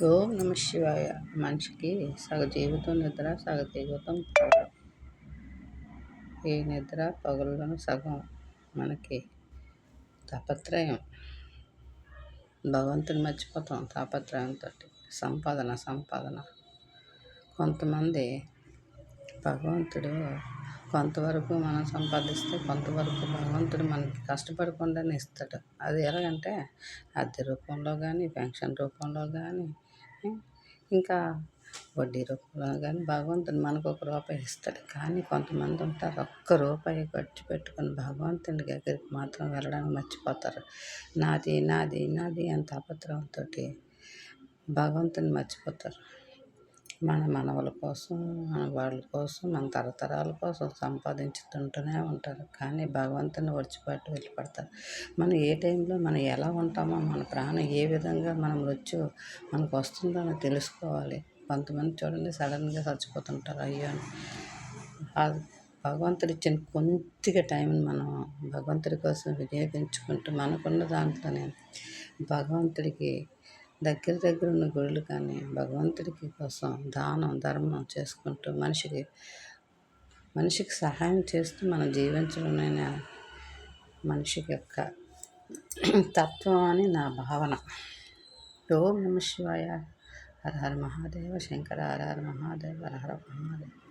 ఓం నమ శివాయ. మనిషికి సగ జీవితం నిద్ర, సగ జీవితం పగలు. ఈ నిద్ర పగులను సగం మనకి తాపత్రయం. భగవంతుని మర్చిపోతాం తాపత్రయంతో. సంపాదన. కొంతమంది భగవంతుడు కొంతవరకు మనం సంపాదిస్తే కొంతవరకు భగవంతుడు మనకి కష్టపడకుండానే ఇస్తాడు. అది ఎలాగంటే అద్దె రూపంలో కానీ, పెన్షన్ రూపంలో కానీ, ఇంకా వడ్డీ రూపంలో కానీ భగవంతుడు మనకు ₹1 ఇస్తాడు. కానీ కొంతమంది ఉంటారు, ₹1 ఖర్చు పెట్టుకుని భగవంతుని దగ్గరికి మాత్రం వెళ్ళడానికి మర్చిపోతారు. నాది నాది నాది అని తాపత్రయంతో భగవంతుని మర్చిపోతారు. మన మనవల కోసం, మన వాళ్ళ కోసం, మన తరతరాల కోసం సంపాదించుతుంటూనే ఉంటారు. కానీ భగవంతుని విడిచిపెట్టి వెళ్ళిపడతారు. మనం ఏ టైంలో మనం ఎలా ఉంటామో, మన ప్రాణం ఏ విధంగా మన మృత్యు మనకు వస్తుందో అని తెలుసుకోవాలి. కొంతమంది చూడండి సడన్గా చచ్చిపోతుంటారు. అయ్యో అని. భగవంతుడు ఇచ్చిన కొద్దిగా టైంని మనం భగవంతుడి కోసం వినియోగించుకుంటూ మనకున్న దాంట్లోనే భగవంతుడికి దగ్గర ఉన్న గుడులు కానీ భగవంతుడికి కోసం దానం ధర్మం చేసుకుంటూ మనిషికి సహాయం చేస్తూ మనం జీవించడమైన మనిషికి యొక్క తత్వం అని నా భావన. ఓం నమ శివాయ. హర హర మహాదేవ శంకర. హర హర మహాదేవ. హర హర మహాదేవ.